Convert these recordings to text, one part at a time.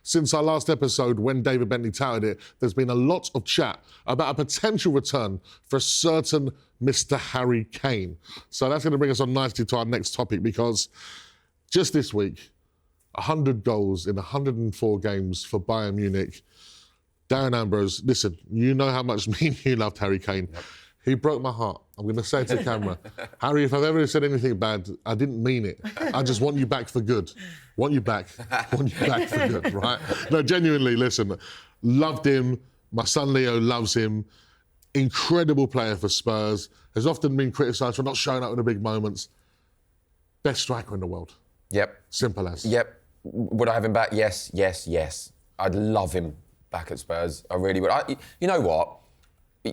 since our last episode when David Bentley touted it, there's been a lot of chat about a potential return for a certain Mr. Harry Kane. So that's going to bring us on nicely to our next topic, because just this week, 100 goals in 104 games for Bayern Munich. Darren Ambrose, listen, you know how much me and you loved Harry Kane. Yep. He broke my heart. I'm going to say it to the camera. Harry, if I've ever said anything bad, I didn't mean it. I just want you back for good. Want you back for good, right? No, genuinely, listen, loved him. My son Leo loves him. Incredible player for Spurs. Has often been criticised for not showing up in the big moments. Best striker in the world. Yep. Simple as. Yep. Would I have him back? Yes, yes, yes. I'd love him back at Spurs. I really would. You know what?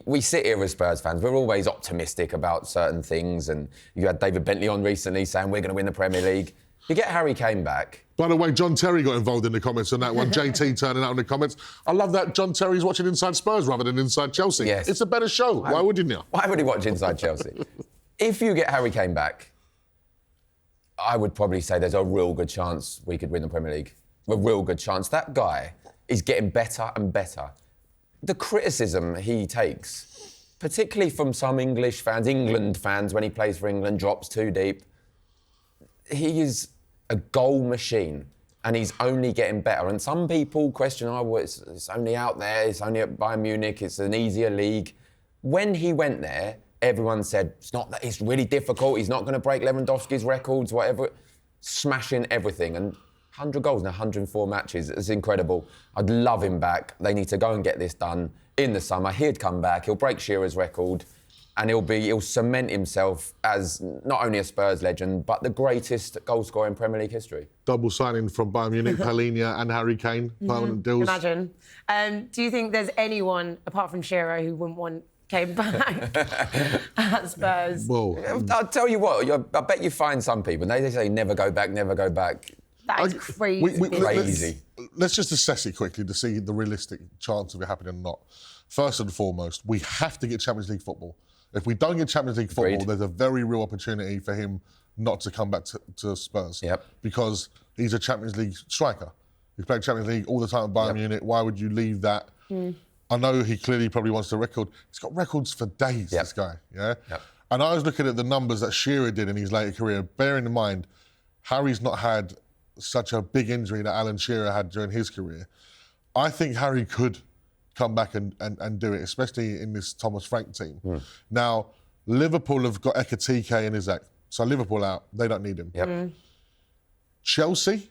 We sit here as Spurs fans, we're always optimistic about certain things, and you had David Bentley on recently saying we're going to win the Premier League. You get Harry Kane back. By the way, John Terry got involved in the comments on that one. JT turning out in the comments. I love that John Terry's watching Inside Spurs rather than Inside Chelsea. Yes. It's a better show. Why wouldn't you? Why would he watch Inside Chelsea? If you get Harry Kane back, I would probably say there's a real good chance we could win the Premier League. A real good chance. That guy is getting better and better. The criticism he takes, particularly from some English fans, England fans, when he plays for England, drops too deep. He is a goal machine, and he's only getting better. And some people question, well, it's only out there, it's only at Bayern Munich, it's an easier league. When he went there, everyone said, it's really difficult, he's not going to break Lewandowski's records, whatever. Smashing everything. And 100 goals in 104 matches. It's incredible. I'd love him back. They need to go and get this done in the summer. He'd come back. He'll break Shearer's record, and he'll cement himself as not only a Spurs legend, but the greatest goal scorer in Premier League history. Double signing from Bayern Munich, Palhinha and Harry Kane. Permanent deals. Imagine. Do you think there's anyone, apart from Shearer, who wouldn't want Kane back at Spurs? Well, I'll tell you what, I bet you find some people, and they say never go back, never go back. That's crazy. Crazy. Let's just assess it quickly to see the realistic chance of it happening or not. First and foremost, we have to get Champions League football. If we don't get Champions League football, Agreed. there's a very real opportunity for him not to come back to Spurs. Yep. Because he's a Champions League striker. He's played Champions League all the time at Bayern Munich. Why would you leave that? I know he clearly probably wants the record. He's got records for days, this guy, yeah? Yep. And I was looking at the numbers that Shearer did in his later career, bearing in mind, Harry's not had such a big injury that Alan Shearer had during his career. I think Harry could come back and do it, especially in this Thomas Frank team. Now, Liverpool have got Ekatike and Iszatt, so Liverpool out, they don't need him. Yep. Chelsea,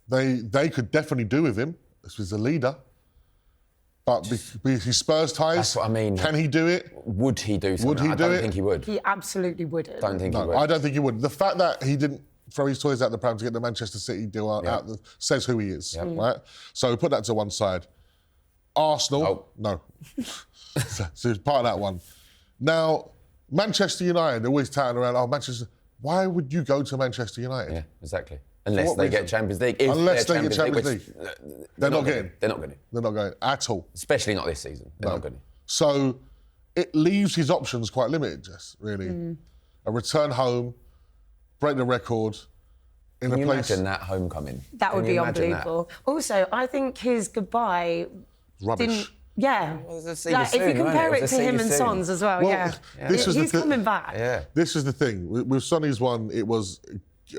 they could definitely do with him. This was the leader. But with his Spurs ties, That's what I mean. Can he do it? Would he do something? Would he I do don't it? think he would. He absolutely wouldn't. Don't think he would. I don't think he would. The fact that he didn't throw his toys out the pram to get the Manchester City deal out says who he is, right? So put that to one side. Arsenal, no. So it's part of that one. Now, Manchester United, they're always touting around, Manchester. Why would you go to Manchester United? Yeah, exactly. Unless they get Champions League. Unless they get Champions League. They're not getting. They're not going to. They're not going at all. Especially not this season. They're not going to. So it leaves his options quite limited, Jess, really. A return home, break the record in Can a you place... imagine that homecoming? That would be unbelievable. Also, I think his goodbye Rubbish. didn't... Yeah. Well, it was a see Like, you if you soon, compare wasn't it to him and See you soon. Son's as well, Well, this was He's the coming back. Yeah. This is the thing. With Sonny's one, it was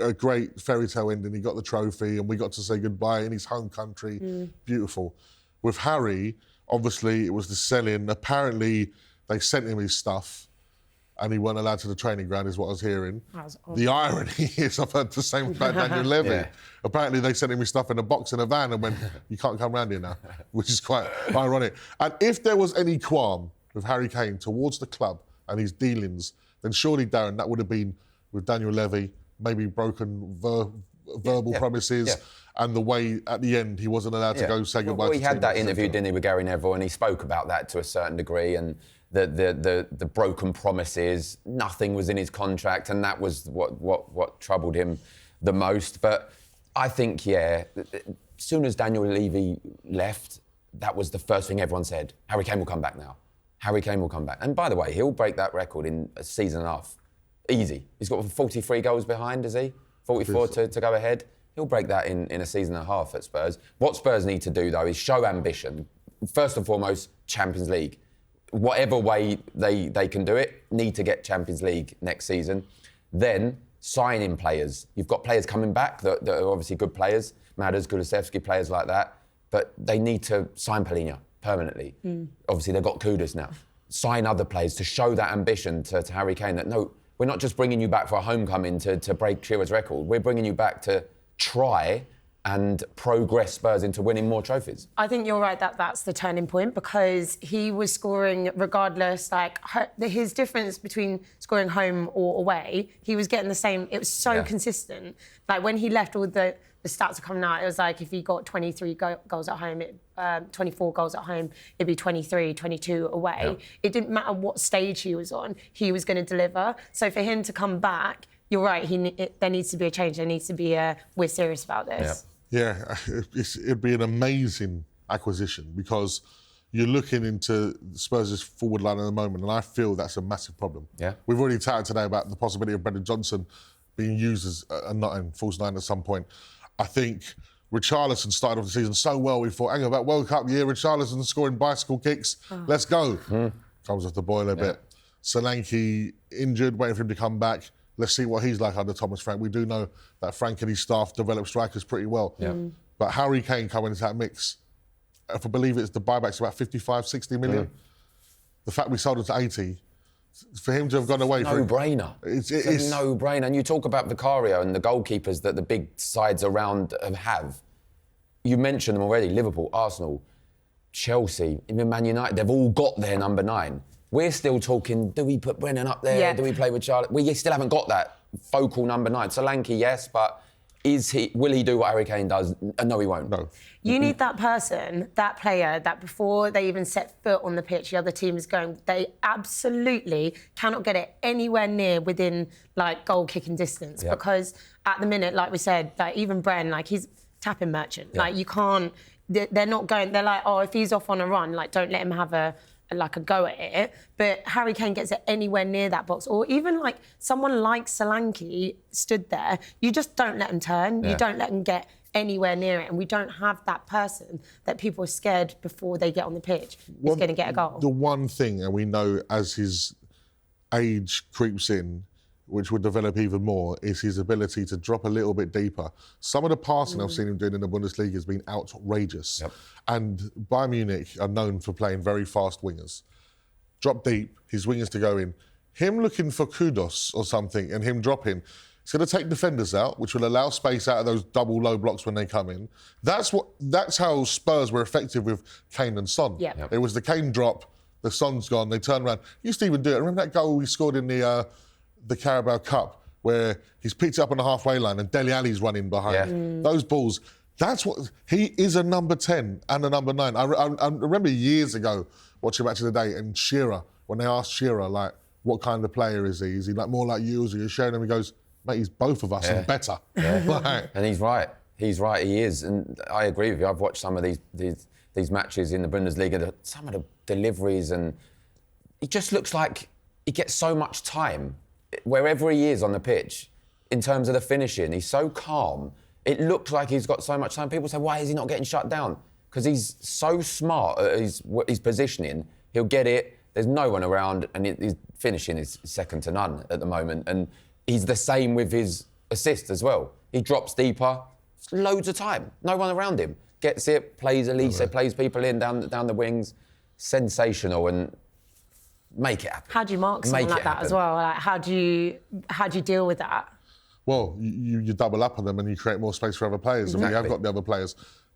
a great fairy tale ending. He got the trophy and we got to say goodbye in his home country. Beautiful. With Harry, obviously, it was the selling. Apparently, they sent him his stuff and he weren't allowed to the training ground, is what I was hearing. The irony is, I've heard the same about Daniel Levy. Yeah. Apparently, they sent him his stuff in a box in a van and went, you can't come round here now, which is quite ironic. And if there was any qualm with Harry Kane towards the club and his dealings, then surely, Darren, that would have been with Daniel Levy, maybe broken verbal promises, and the way at the end he wasn't allowed to go say goodbye to he had that teammates, interview, didn't he, with Gary Neville, and he spoke about that to a certain degree, and the broken promises, nothing was in his contract, and that was what troubled him the most. But I think, as soon as Daniel Levy left, that was the first thing everyone said. Harry Kane will come back now. Harry Kane will come back. And by the way, he'll break that record in a season and a half. Easy. He's got 43 goals behind, is he? 44 to go ahead. He'll break that in a season and a half at Spurs. What Spurs need to do, though, is show ambition. First and foremost, Champions League. Whatever way they can do it, need to get Champions League next season. Then sign in players. You've got players coming back that are obviously good players, Madders, Kulusevski, players like that. But they need to sign Palhinha permanently. Obviously, they've got Kudus now. Sign other players to show that ambition to Harry Kane that, no, we're not just bringing you back for a homecoming to break Shearer's record. We're bringing you back to try and progress Spurs into winning more trophies. I think you're right that that's the turning point, because he was scoring regardless. Like, his difference between scoring home or away, he was getting the same. It was so consistent. Like, when he left, all the stats are coming out. It was like if he got 23 goals at home, 24 goals at home, it'd be 23, 22 away. Yep. It didn't matter what stage he was on, he was going to deliver. So for him to come back, you're right, there needs to be a change. There needs to be we're serious about this. Yep. Yeah, it'd be an amazing acquisition, because you're looking into Spurs' forward line at the moment, and I feel that's a massive problem. Yeah. We've already chatted today about the possibility of Brendan Johnson being used as a false nine at some point. I think Richarlison started off the season so well. We thought, hang on, about World Cup year, Richarlison scoring bicycle kicks. Let's go. Comes off the boil a bit. Solanke injured, waiting for him to come back. Let's see what he's like under Thomas Frank. We do know that Frank and his staff develop strikers pretty well. But Harry Kane coming into that mix, if I believe it's the buyback's about 55, 60 million. The fact we sold it to 80, for him to have gone away... No-brainer. It's a no-brainer. And you talk about Vicario and the goalkeepers that the big sides around have. You mentioned them already, Liverpool, Arsenal, Chelsea, even Man United, they've all got their number 9. We're still talking, do we put Brennan up there? Yeah. Do we play with Charlotte? We still haven't got that focal number 9. Solanke, yes, but will he do what Harry Kane does? No, he won't. No. You need that person, that player, that before they even set foot on the pitch, the other team is going, they absolutely cannot get it anywhere near within, like, goal-kicking distance. Because at the minute, like we said, like, even Bren, like, he's tapping merchant. Like, you can't... They're not going... They're like, oh, if he's off on a run, like, don't let him have a go at it. But Harry Kane gets it anywhere near that box. Or even, like, someone like Solanke stood there, you just don't let him turn. You don't let him get anywhere near it. And we don't have that person that people are scared before they get on the pitch is going to get a goal. The one thing, and we know as his age creeps in, which would develop even more, is his ability to drop a little bit deeper. Some of the passing I've seen him doing in the Bundesliga has been outrageous. And Bayern Munich are known for playing very fast wingers. Drop deep, his wingers to go in. Him looking for Kudus or something and him dropping, it's going to take defenders out, which will allow space out of those double low blocks when they come in. That's how Spurs were effective with Kane and Son. It was the Kane drop, the Son's gone, they turn around. Used to even do it. Remember that goal he scored in the Carabao Cup, where he's picked it up on the halfway line and Dele Alli's running behind. Those balls, that's what... He is a number 10 and a number 9. I remember years ago watching Match of the Day, and Shearer, when they asked Shearer, like, what kind of player is he? Is he like more like you? Is he sharing him? He goes, mate, he's both of us and better. Like, and he's right. He's right, he is. And I agree with you. I've watched some of these matches in the Bundesliga, some of the deliveries, and he just looks like he gets so much time wherever he is on the pitch, in terms of the finishing. He's so calm. It looks like he's got so much time. People say, why is he not getting shut down? Because he's so smart at his positioning. He'll get it, there's no one around, and his finishing is second to none at the moment. And he's the same with his assists as well. He drops deeper, loads of time, no one around him. Gets it, plays Elise, plays people in down the wings. Sensational, and make it happen. How do you mark someone like that as well? Like, how do you deal with that? Well, you double up on them and you create more space for other players. And we have got the other players.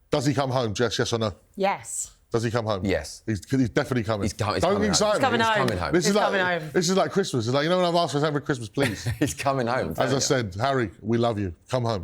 Does he come home, Jess? Yes or no? Yes. Does he come home? Yes. He's definitely coming. He's coming Don't home. excite me. He's coming home. This is like Christmas. It's like, you know when I've asked for something for Christmas, please. He's coming home. As I said, Harry, we love you. Come home.